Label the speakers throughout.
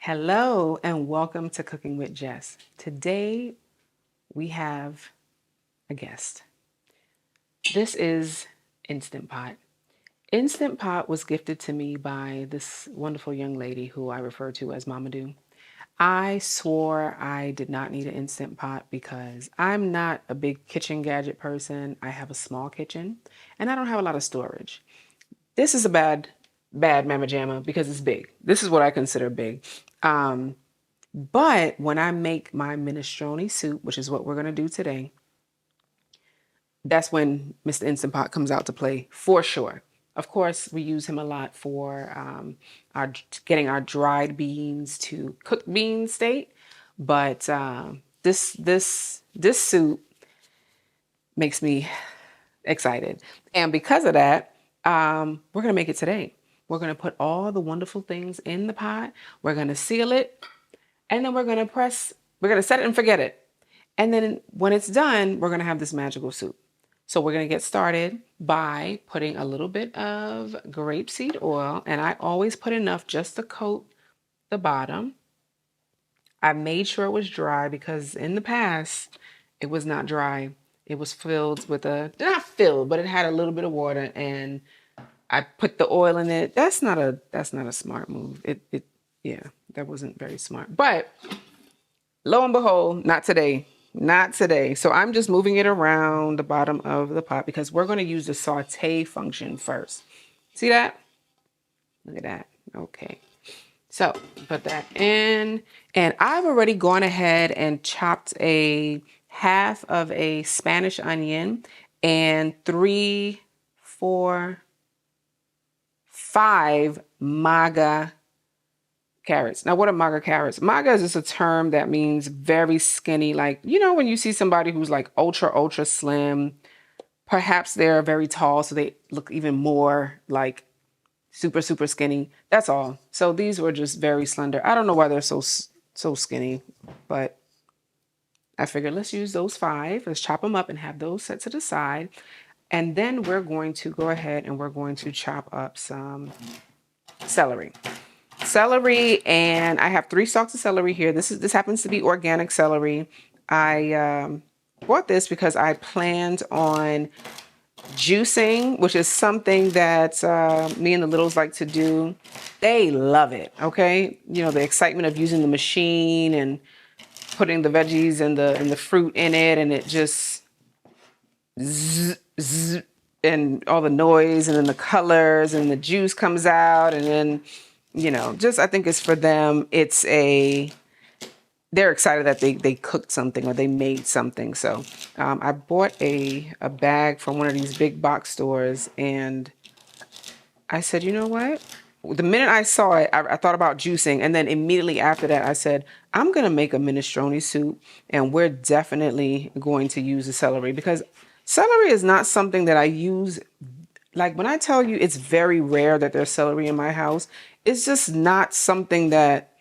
Speaker 1: Hello and welcome to Cooking with Jess. Today we have a guest. This is Instant Pot. Instant Pot was gifted to me by this wonderful young lady who I refer to as Mama Do. I swore I did not need an Instant Pot because I'm not a big kitchen gadget person. I have a small kitchen and I don't have a lot of storage. This is a bad mamma jamma because it's big. This is what I consider big. But when I make my minestrone soup, which is what we're going to do today, that's when Mr. Instant Pot comes out to play for sure. Of course, we use him a lot for our getting our dried beans to cooked bean state. But this soup makes me excited, and because of that, we're gonna make it today. We're gonna put all the wonderful things in the pot. We're gonna seal it, and then we're gonna set it and forget it. And then when it's done, we're gonna have this magical soup. So we're gonna get started by putting a little bit of grapeseed oil, and I always put enough just to coat the bottom. I made sure it was dry because in the past, it was not dry. It was filled with not filled, but it had a little bit of water, and I put the oil in it. That's not a smart move. Yeah, that wasn't very smart. But lo and behold, not today. Not today. So I'm just moving it around the bottom of the pot because we're going to use the saute function first. See that? Look at that. Okay. So put that in. And I've already gone ahead and chopped a half of a Spanish onion and 3, 4, 5 MAGA carrots. Now, what are MAGA carrots? MAGA is just a term that means very skinny. Like, when you see somebody who's like ultra slim, perhaps they're very tall, so they look even more like super skinny. That's all. So these were just very slender. I don't know why they're so skinny, but I figured let's use those 5. Let's chop them up and have those set to the side. And then we're going to go ahead and we're going to chop up some celery. And I have 3 stalks of celery here. This happens to be organic celery. I bought this because I planned on juicing, which is something that me and the littles like to do. They love it. Okay, the excitement of using the machine and putting the veggies and the fruit in it, and it just zzz, zzz, and all the noise, and then the colors, and the juice comes out, and then just I think it's for them. They're excited that they cooked something or they made something. So I bought a bag from one of these big box stores, and I said, you know what? The minute I saw it, I thought about juicing, and then immediately after that, I said, I'm gonna make a minestrone soup, and we're definitely going to use the celery because celery is not something that I use. Like when I tell you it's very rare that there's celery in my house, it's just not something that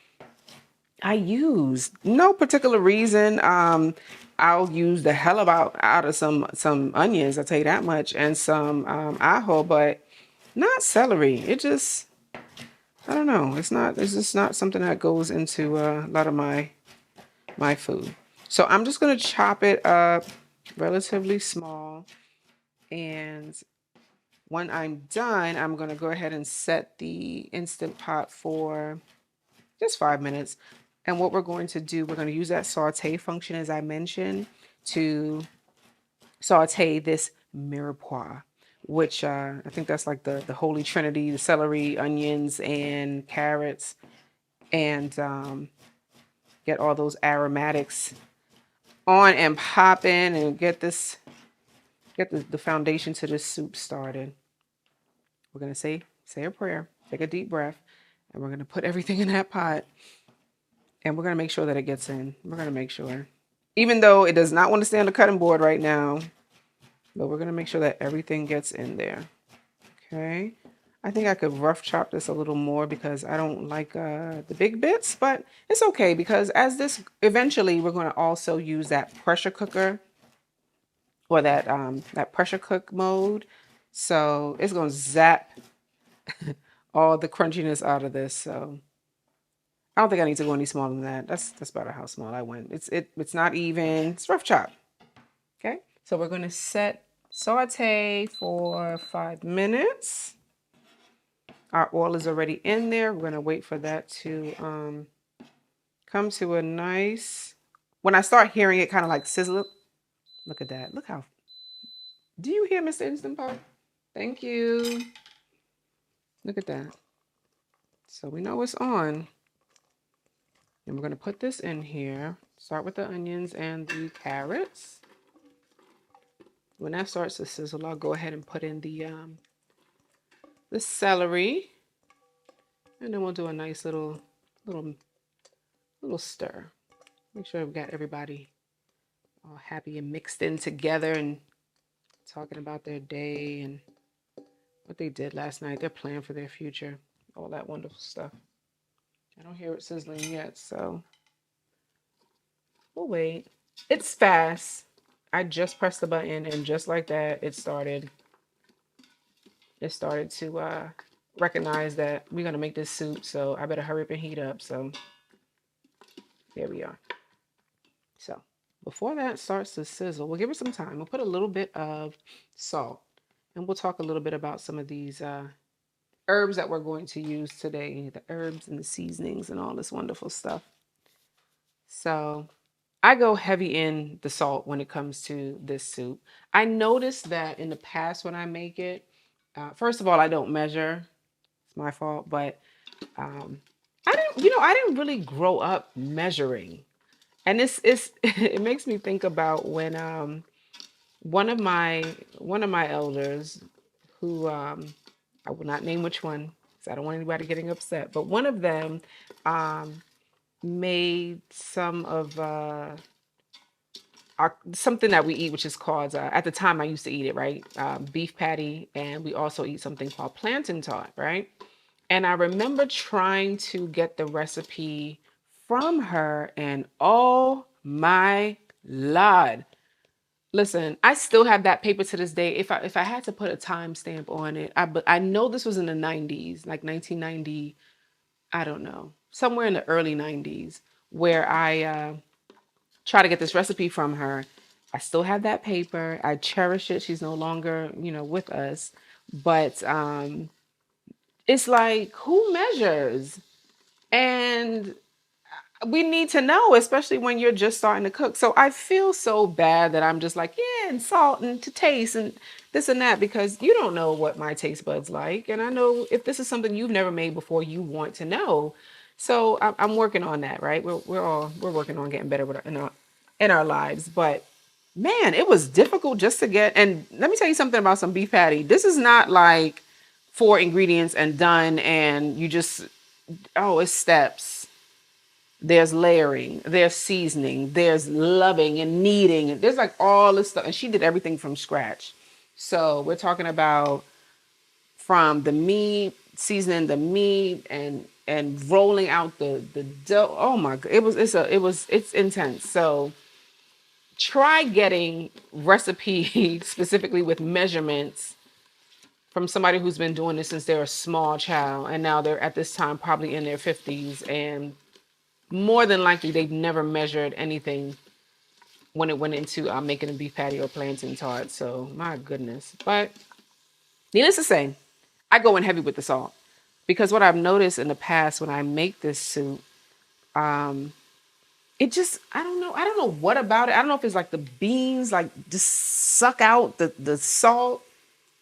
Speaker 1: I use. No particular reason. I'll use the hell out of some onions, I'll tell you that much, and some ajo, but not celery. I don't know. It's just not something that goes into a lot of my food. So I'm just gonna chop it up relatively small, and when I'm done, I'm gonna go ahead and set the Instant Pot for just 5 minutes. And what we're going to do, we're going to use that saute function, as I mentioned, to saute this mirepoix, which I think that's like the holy trinity: the celery, onions, and carrots, and get all those aromatics on and popping, and get the foundation to this soup started. We're going to say a prayer, take a deep breath, and we're going to put everything in that pot. And we're going to make sure that it gets in. We're going to make sure. Even though it does not want to stay on the cutting board right now. But we're going to make sure that everything gets in there. Okay. I think I could rough chop this a little more because I don't like the big bits. But it's okay because eventually we're going to also use that pressure cooker. Or that pressure cook mode. So it's going to zap all the crunchiness out of this. So I don't think I need to go any smaller than that. That's about how small I went. It's not even. It's rough chop. Okay. So we're gonna set saute for 5 minutes. Our oil is already in there. We're gonna wait for that to come to a nice. When I start hearing it kind of like sizzle, look at that. Look how. Do you hear Mr. Instant Pot? Thank you. Look at that. So we know it's on. And we're going to put this in here. Start with the onions and the carrots. When that starts to sizzle, I'll go ahead and put in the celery. And then we'll do a nice little stir. Make sure we've got everybody all happy and mixed in together and talking about their day and what they did last night, their plan for their future, all that wonderful stuff. I don't hear it sizzling yet, so we'll wait. It's fast. I just pressed the button and just like that, it started to recognize that we're going to make this soup, so I better hurry up and heat up. So there we are. So before that starts to sizzle, we'll give it some time. We'll put a little bit of salt, and we'll talk a little bit about some of these herbs that we're going to use today, the herbs and the seasonings and all this wonderful stuff. So I go heavy in the salt when it comes to this soup. I noticed that in the past when I make it, first of all, I don't measure. It's my fault, but I didn't really grow up measuring. And it's it makes me think about when one of my elders, who I will not name which one because I don't want anybody getting upset, but one of them made some of something that we eat, which is called, at the time I used to eat it, right? Beef patty, and we also eat something called plantain tot, right? And I remember trying to get the recipe from her, and oh my Lord. Listen, I still have that paper to this day. If I had to put a timestamp on it, but I know this was in the 90s, like 1990, I don't know, somewhere in the early 90s, where I try to get this recipe from her. I still have that paper. I cherish it. She's no longer, with us. But it's like, who measures? And we need to know, especially when you're just starting to cook. So I feel so bad that I'm just like, yeah, and salt and to taste and this and that, because you don't know what my taste buds like. And I know if this is something you've never made before, you want to know. So I'm working on that, right? We're working on getting better with in our lives. But man, it was difficult just to get. And let me tell you something about some beef patty. This is not like 4 ingredients and done, and you just, oh, it's steps. There's layering, there's seasoning, there's loving and kneading. There's like all this stuff. And she did everything from scratch. So we're talking about from the meat, seasoning the meat and rolling out the dough. Oh my God. It's intense. So try getting recipe specifically with measurements from somebody who's been doing this since they're a small child. And now they're at this time probably in their 50s, and more than likely they've never measured anything when it went into making a beef patty or plantain tart. So my goodness. But needless to say, I go in heavy with the salt, because what I've noticed in the past when I make this soup, it just, I don't know what about it. I don't know if it's like the beans like just suck out the salt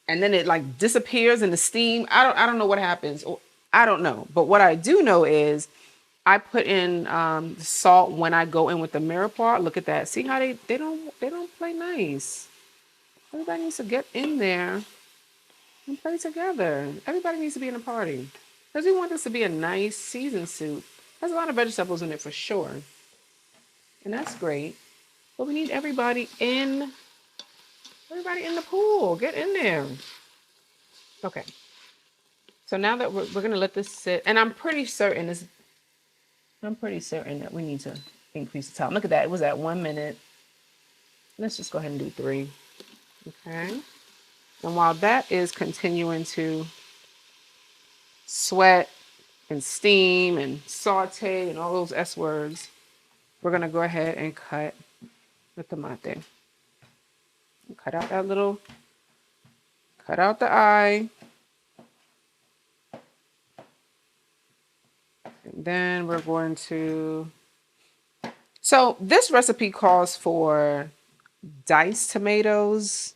Speaker 1: and then it like disappears in the steam. I don't know what happens. I don't know. But what I do know is I put in salt when I go in with the mirror part. Look at that. See how they don't play nice. Everybody needs to get in there and play together. Everybody needs to be in a party, because we want this to be a nice seasoned soup. There's a lot of vegetables in it for sure, and that's great. But we need everybody in the pool. Get in there. Okay. So now that we're gonna let this sit, and I'm pretty certain that we need to increase the time. Look at that. It was at 1 minute. Let's just go ahead and do 3. Okay. And while that is continuing to sweat and steam and saute and all those S words, we're going to go ahead and cut the tomate. Cut out that little, cut out the eye. And then we're going to, so this recipe calls for diced tomatoes.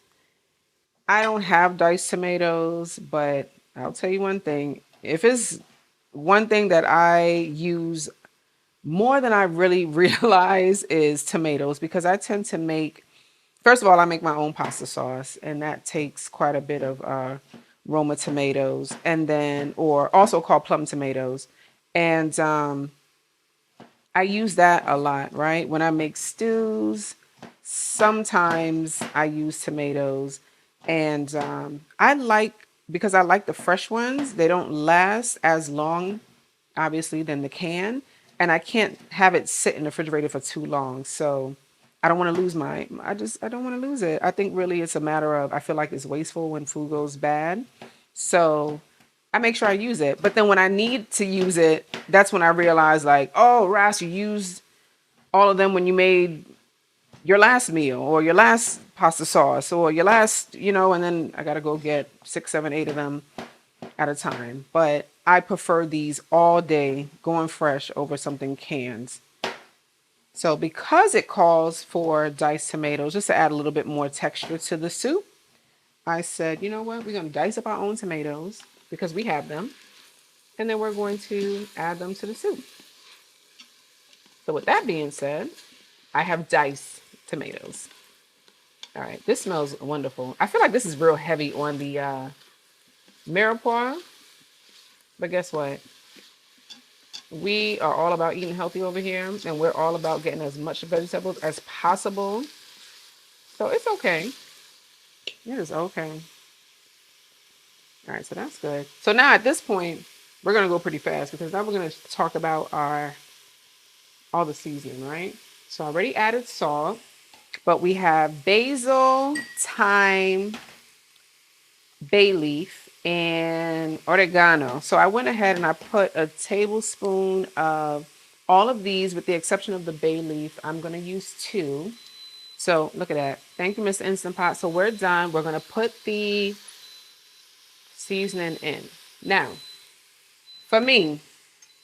Speaker 1: I don't have diced tomatoes, but I'll tell you one thing. If it's one thing that I use more than I really realize is tomatoes, because I tend to make, first of all, I make my own pasta sauce, and that takes quite a bit of Roma tomatoes, and then, or also called plum tomatoes. And I use that a lot, right? When I make stews, sometimes I use tomatoes. And I like, because I like the fresh ones, they don't last as long, obviously, than the can. And I can't have it sit in the refrigerator for too long. So I don't want to lose I don't want to lose it. I think really it's a matter of, I feel like it's wasteful when food goes bad. So I make sure I use it. But then when I need to use it, that's when I realize, like, oh, Ras, you used all of them when you made your last meal or your last pasta sauce or your last, and then I got to go get 6, 7, 8 of them at a time. But I prefer these all day, going fresh over something canned. So because it calls for diced tomatoes, just to add a little bit more texture to the soup, I said, you know what, we're going to dice up our own tomatoes because we have them. And then we're going to add them to the soup. So with that being said, I have diced tomatoes. All right, this smells wonderful. I feel like this is real heavy on the mirepoix, but guess what? We are all about eating healthy over here, and we're all about getting as much vegetables as possible. So it's okay. It is okay. All right, so that's good. So now at this point, we're gonna go pretty fast because now we're gonna talk about all the seasoning, right? So I already added salt, but we have basil, thyme, bay leaf, and oregano. So I went ahead and I put a tablespoon of all of these, with the exception of the bay leaf. I'm gonna use 2. So look at that. Thank you, Mr. Instant Pot. So we're done. We're gonna put the seasoning in. Now, for me,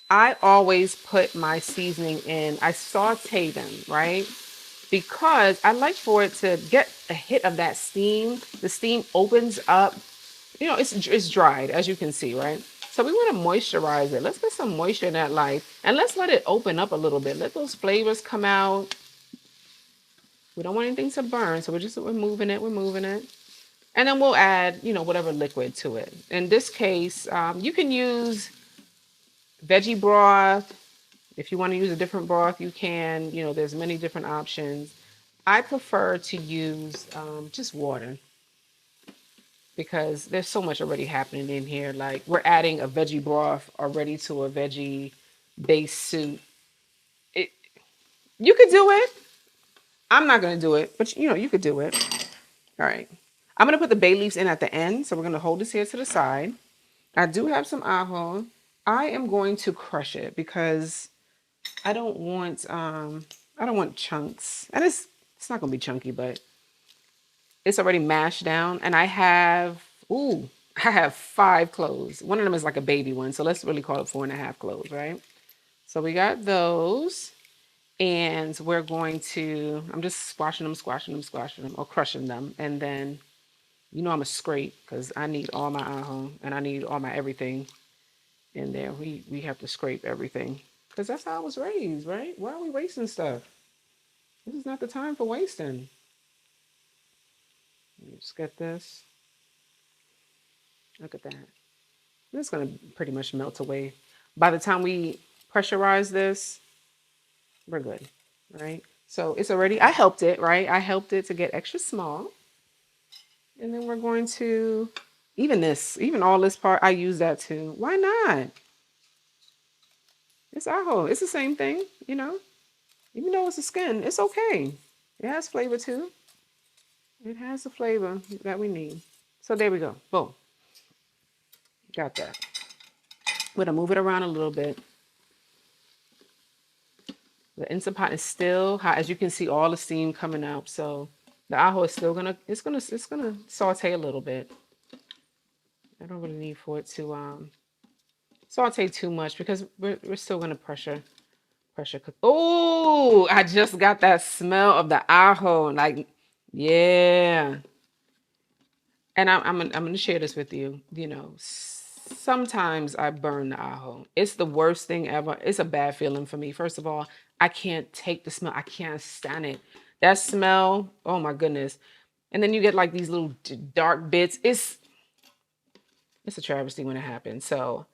Speaker 1: I always put my seasoning in. I saute them, right? Because I like for it to get a hit of that steam. The steam opens up. It's dried, as you can see, right? So we want to moisturize it. Let's get some moisture in that life, and let's let it open up a little bit. Let those flavors come out. We don't want anything to burn, so we're moving it. We're moving it. And then we'll add, whatever liquid to it. In this case, you can use veggie broth. If you want to use a different broth, you can. There's many different options. I prefer to use just water because there's so much already happening in here. Like, we're adding a veggie broth already to a veggie based soup. It, you could do it. I'm not going to do it, but you could do it. All right. I'm going to put the bay leaves in at the end. So we're going to hold this here to the side. I do have some ajo. I am going to crush it because I don't want chunks. And it's not gonna be chunky, but it's already mashed down. And I have 5 cloves. One of them is like a baby one. So let's really call it 4.5 cloves, right? So we got those. And we're going to, I'm just squashing them, or crushing them. And then, I'm a scrape because I need all my ajo and I need all my everything in there. We have to scrape everything because that's how I was raised, right? Why are we wasting stuff? This is not the time for wasting. Let me just get this. Look at that. This is going to pretty much melt away. By the time we pressurize this, we're good, right? So it's already, I helped it, right? I helped it to get extra small. And then we're going to, even all this part, I use that too. Why not? It's ajo. It's the same thing, Even though it's a skin, it's okay. It has flavor too. It has the flavor that we need. So there we go. Boom. Got that. We're gonna move it around a little bit. The Instant Pot is still hot. As you can see, all the steam coming out. So the ajo is still gonna saute a little bit. I don't really need for it to saute too much because we're still gonna pressure cook. Oh, I just got that smell of the ajo. Like, yeah. And I'm gonna share this with you. You know, sometimes I burn the ajo. It's the worst thing ever. It's a bad feeling for me. First of all, I can't take the smell. I can't stand it. That smell. Oh my goodness. And then you get like these little dark bits. It's a travesty when it happens. So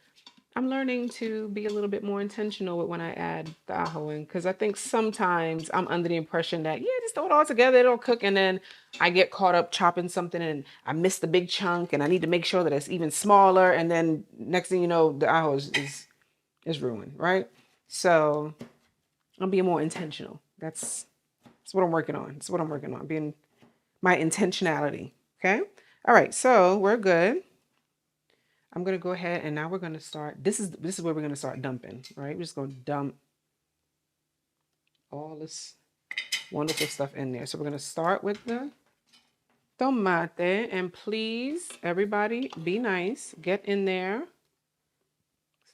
Speaker 1: I'm learning to be a little bit more intentional with when I add the ajo in, because I think sometimes I'm under the impression that, yeah, just throw it all together, it'll cook, and then I get caught up chopping something and I miss the big chunk and I need to make sure that it's even smaller, and then next thing you know, the ajo is ruined, right? So I'm being more intentional. That's what I'm working on. That's what I'm working on, being my intentionality. Okay. All right. So we're good. I'm gonna go ahead and now we're gonna start. This is where we're gonna start dumping, right? We're just gonna dump all this wonderful stuff in there. So we're gonna start with the tomate, and please, everybody, be nice. Get in there.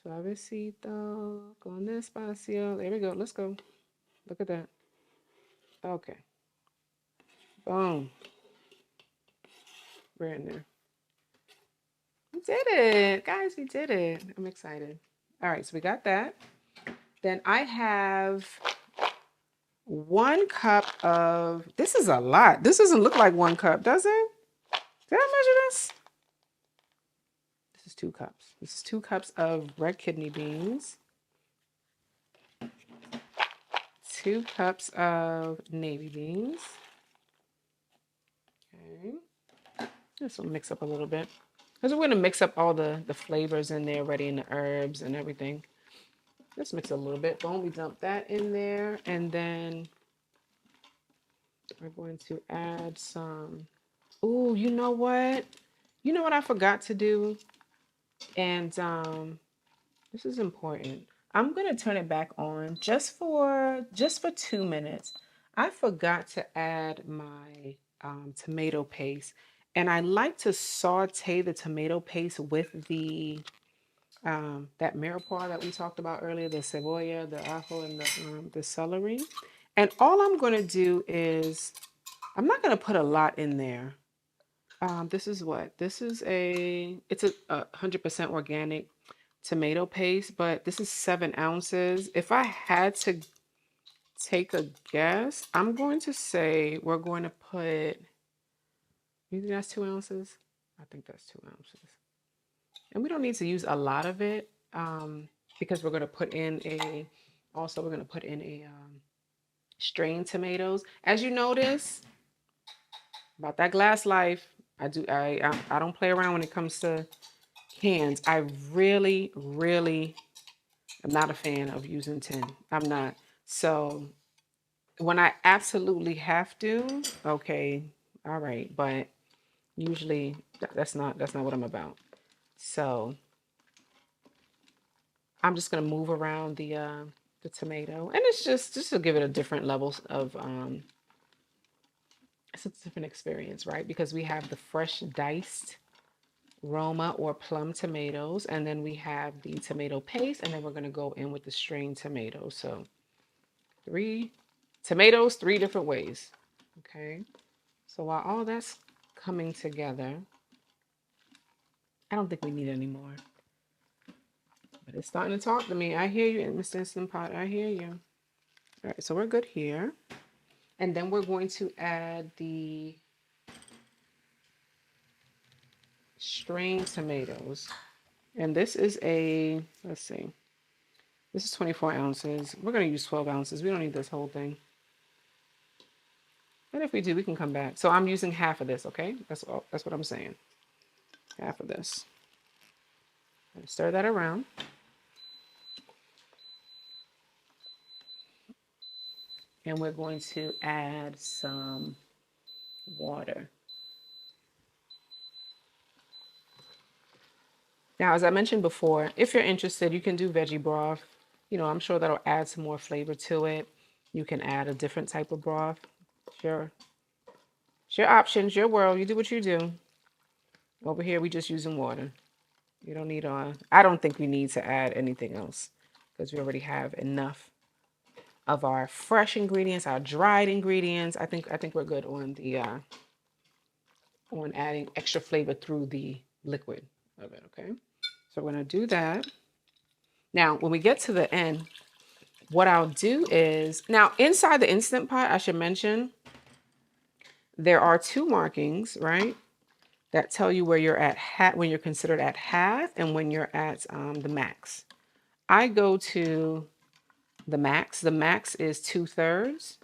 Speaker 1: Suavecito, con despacio. There we go. Let's go. Look at that. Okay. Boom. We're in there. We did it, guys. We did it. I'm excited. All right. So we got that. Then I have 1 cup of, this is a lot. This doesn't look like 1 cup, does it? Did I measure this? This is 2 cups. This is 2 cups of red kidney beans. 2 cups of navy beans. Okay. This will mix up a little bit. Because we're going to mix up all the flavors in there already, and the herbs and everything. Let's mix a little bit. Boom, we dump that in there. And then we're going to add some. Ooh, you know what? You know what I forgot to do? And this is important. I'm gonna turn it back on just for 2 minutes. I forgot to add my tomato paste, and I like to saute the tomato paste with the that mirepoix that we talked about earlier, the cebolla, the ajo, and the celery. And all I'm gonna do is I'm not gonna put a lot in there. This is what? It's a 100% organic tomato paste, but this is 7 ounces. If I had to take a guess, I'm going to say we're going to put, you think that's 2 ounces? I think that's 2 ounces. And we don't need to use a lot of it because we're going to put in a strained tomatoes. As you notice, about that glass life, I don't play around when it comes to cans. I really, really am not a fan of using tin. I'm not. So when I absolutely have to, okay, all right. But usually that's not what I'm about. So I'm just gonna move around the tomato, and it's just to give it a different levels of it's a different experience, right? Because we have the fresh diced Roma or plum tomatoes, and then we have the tomato paste, and then we're gonna go in with the strained tomatoes. So 3 tomatoes, 3 different ways. Okay. So while all that's coming together, I don't think we need any more. But it's starting to talk to me. I hear you, Mr. Instant Pot. I hear you. All right, so we're good here. And then we're going to add the strained tomatoes. And this is let's see, this is 24 ounces. We're going to use 12 ounces. We don't need this whole thing. And if we do, we can come back. So I'm using half of this, okay? That's what I'm saying. Half of this. Stir that around. And we're going to add some water. Now, as I mentioned before, if you're interested, you can do veggie broth. I'm sure that'll add some more flavor to it. You can add a different type of broth. Sure. It's your options, your world. You do what you do. Over here, we just using water. You don't need I don't think we need to add anything else because we already have enough of our fresh ingredients, our dried ingredients. I think we're good on the on adding extra flavor through the liquid of it. Okay, so we're gonna do that. Now, when we get to the end, what I'll do is now inside the Instant Pot, I should mention there are two markings, right? That tell you where you're at when you're considered at half and when you're at the max. I go to the max. The max is 2/3.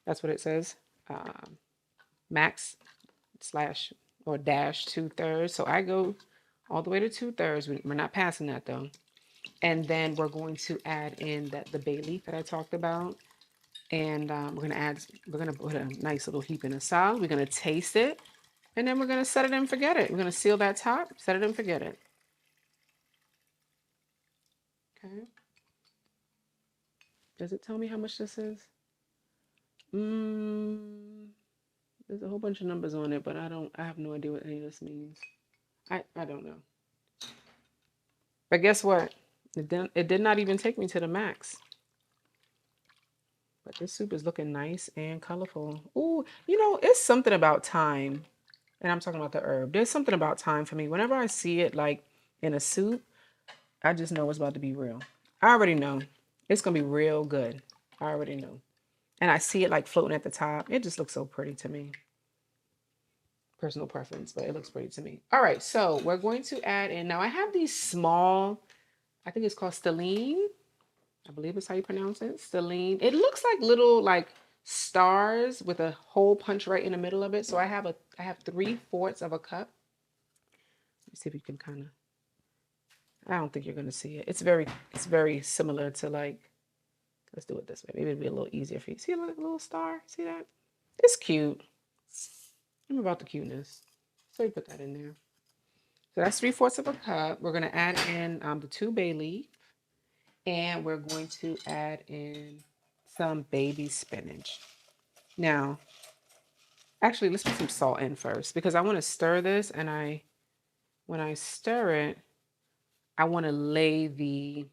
Speaker 1: That's what it says. Max slash or dash 2/3. So I go all the way to 2/3. We're not passing that though. And then we're going to add in the bay leaf that I talked about. And we're gonna put a nice little heap in the salad. We're gonna taste it. And then we're gonna set it and forget it. We're gonna seal that top, set it and forget it. Okay. Does it tell me how much this is? There's a whole bunch of numbers on it, but I have no idea what any of this means. I don't know. But guess what? It did not even take me to the max. But this soup is looking nice and colorful. Ooh, it's something about thyme. And I'm talking about the herb. There's something about thyme for me. Whenever I see it like in a soup, I just know it's about to be real. I already know. It's gonna be real good. I already know. And I see it like floating at the top. It just looks so pretty to me. Personal preference, but it looks pretty to me. All right, so we're going to add in. Now I have these small, I think it's called stelline. I believe it's how you pronounce it. Stelline. It looks like little like stars with a hole punch right in the middle of it. So I have 3/4 of a cup. Let's see if you can kind of. I don't think you're gonna see it. It's very similar to like. Let's do it this way. Maybe it'll be a little easier for you. See a little star? See that? It's cute. I'm about the cuteness. So you put that in there. So that's 3/4 of a cup. We're gonna add in the 2 bay leaf, and we're going to add in some baby spinach. Now, actually, let's put some salt in first because I want to stir this, and when I stir it, I want to lay the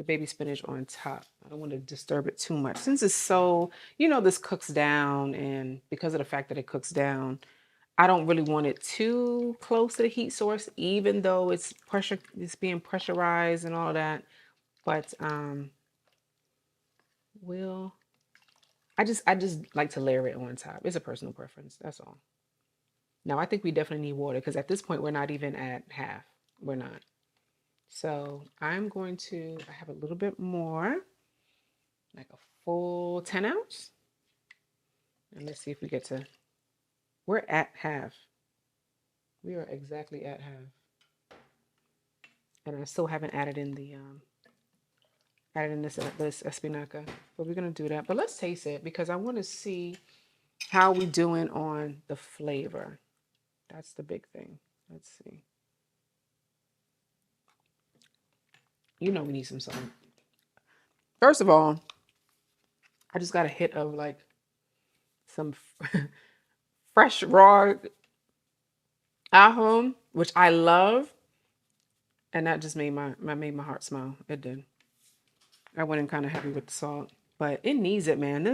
Speaker 1: baby spinach on top. I don't want to disturb it too much since it's so this cooks down, and because of the fact that it cooks down, I don't really want it too close to the heat source, even though it's being pressurized and all of that. But will I just like to layer it on top. It's a personal preference. That's all. Now I think we definitely need water because at this point we're not even at half. We're not. So I have a little bit more, like a full 10 ounce. And let's see if we get to, we're at half. We are exactly at half. And I still haven't added in this espinaca. But we're gonna do that. But let's taste it because I want to see how we doing on the flavor. That's the big thing. Let's see. We need some salt. First of all, I just got a hit of like some fresh raw ajo, which I love, and that just made my heart smile. It did. I went in kind of heavy with the salt, but it needs it, man.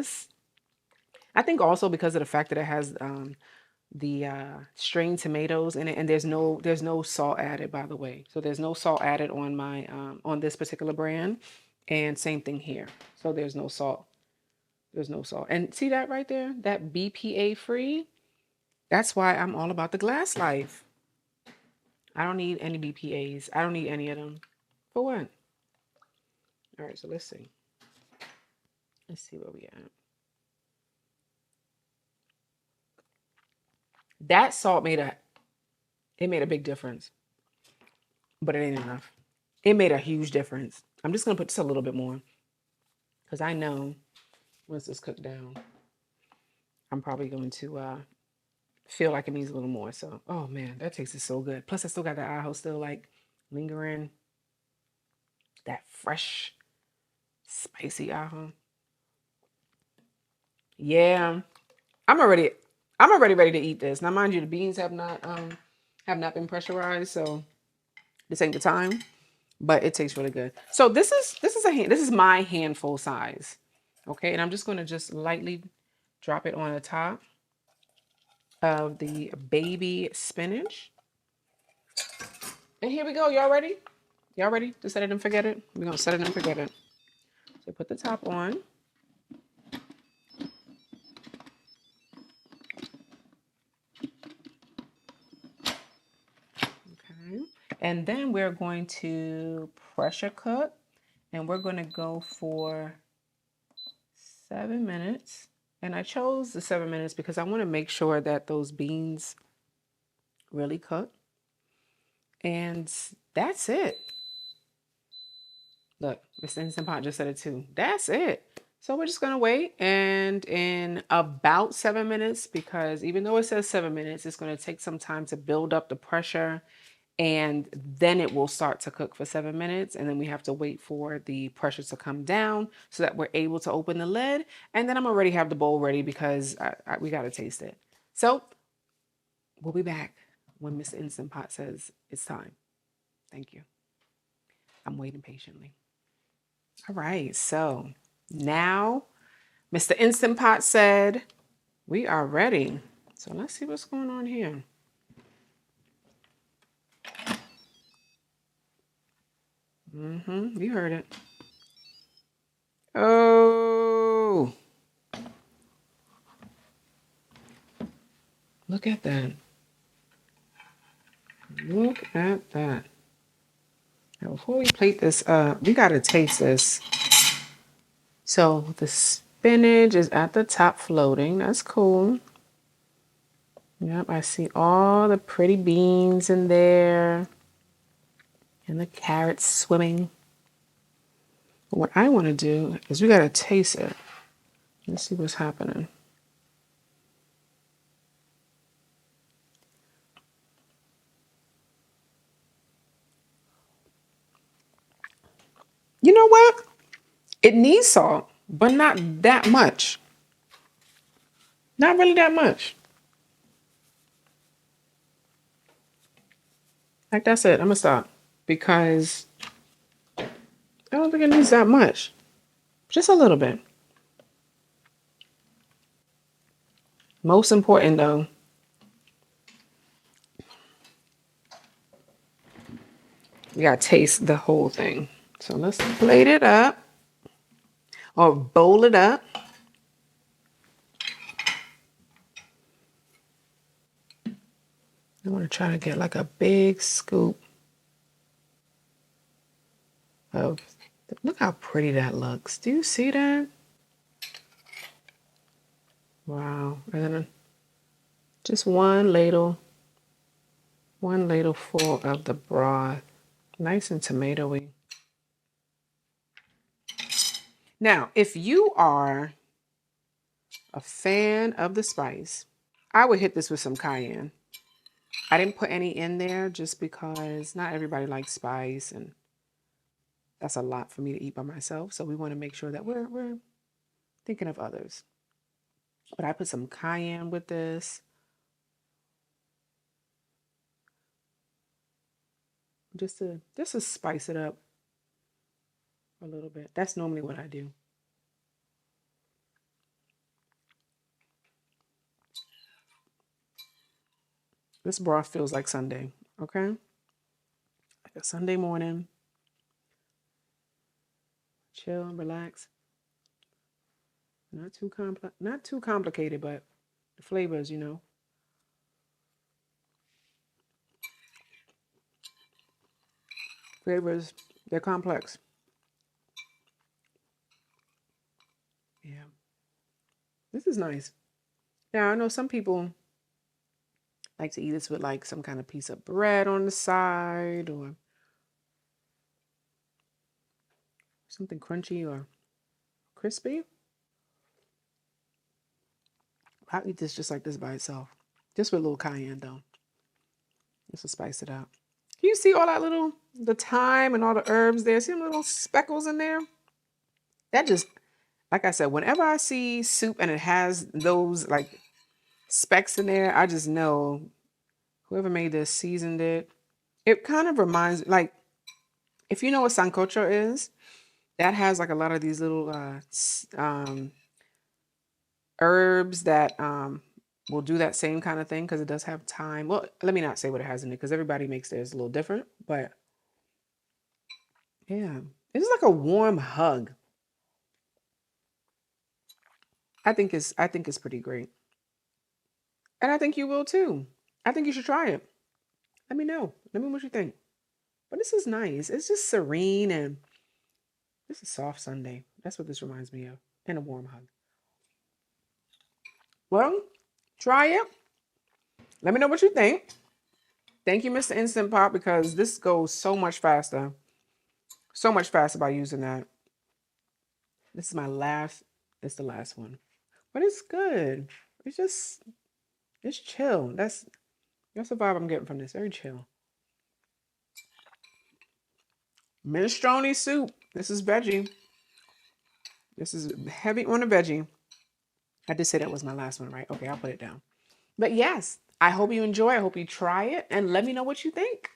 Speaker 1: I think also because of the fact that it has the strained tomatoes in it, and there's no salt added, by the way. So there's no salt added on my on this particular brand, and same thing here. So there's no salt. There's no salt. And see that right there? That BPA free. That's why I'm all about the glass life. I don't need any BPAs. I don't need any of them. For what? All right, so let's see. Let's see where we at. That salt made a big difference, but it ain't enough. It made a huge difference. I'm just gonna put just a little bit more because I know once this cooked down, I'm probably going to feel like it needs a little more. So, oh man, that tastes so good. Plus, I still got the ajo still like lingering. That fresh, spicy ajo. Yeah, I'm already, I'm already ready to eat this. Now, mind you, the beans have not been pressurized, so this ain't the time. But it tastes really good. So this is my handful size, okay? And I'm just gonna just lightly drop it on the top of the baby spinach. And here we go. Y'all ready? Y'all ready to set it and forget it? We're gonna set it and forget it. So put the top on. Okay. And then we're going to pressure cook, and we're gonna go for 7 minutes. And I chose the 7 minutes because I want to make sure that those beans really cook. And that's it. Look, Mr. Instant Pot just said it too. That's it. So we're just gonna wait, and in about 7 minutes, because even though it says 7 minutes, it's gonna take some time to build up the pressure, and then it will start to cook for 7 minutes, and then we have to wait for the pressure to come down so that we're able to open the lid, and then I'm already have the bowl ready because we gotta taste it. So we'll be back when Mr. Instant Pot says it's time. Thank you. I'm waiting patiently. All right, so now Mr. Instant Pot said we are ready. So let's see what's going on here. You heard it. Oh, look at that. Look at that. Now, before we plate this up, we got to taste this. So the spinach is at the top floating. That's cool. Yep, I see all the pretty beans in there and the carrots swimming. But what I want to do is we got to taste it. Let's see what's happening. You know what? It needs salt, but not that much. Not really that much. Like that's it. I'm gonna stop because I don't think it needs that much. Just a little bit. Most important though, we gotta taste the whole thing. So let's plate it up or bowl it up. I want to try to get like a big scoop of. Look how pretty that looks. Do you see that? Wow. And then just one ladle full of the broth. Nice and tomatoey. Now, if you are a fan of the spice, I would hit this with some cayenne. I didn't put any in there just because not everybody likes spice, and that's a lot for me to eat by myself. So we want to make sure that we're thinking of others. But I put some cayenne with this just to spice it up a little bit. That's normally what I do. This broth feels like Sunday, okay? Like a Sunday morning, chill, relax. Not too complicated, but the flavors, flavors, they're complex. Yeah, this is nice. Now, I know some people like to eat this with like some kind of piece of bread on the side or something crunchy or crispy. I'll eat this just like this by itself. Just with a little cayenne though. Just to spice it up. Can you see all that the thyme and all the herbs there? See them little speckles in there? That just, like I said, whenever I see soup and it has those like specks in there, I just know whoever made this seasoned it. It kind of reminds, like, if you know what sancocho is, that has like a lot of these little herbs that will do that same kind of thing because it does have thyme. Well, let me not say what it has in it because everybody makes theirs a little different. But yeah, it's like a warm hug. I think it's pretty great, and I think you will too. I think you should try it. Let me know. Let me know what you think. But this is nice. It's just serene and this is soft Sunday. That's what this reminds me of, and a warm hug. Well, try it. Let me know what you think. Thank you, Mr. Instant Pot, because this goes so much faster. So much faster by using that. This is my last, it's the last one. But it's good. It's chill. That's the vibe I'm getting from this. Very chill. Minestrone soup. This is veggie. This is heavy on the veggie. I did say that was my last one, right? Okay, I'll put it down. But yes, I hope you enjoy. I hope you try it and let me know what you think.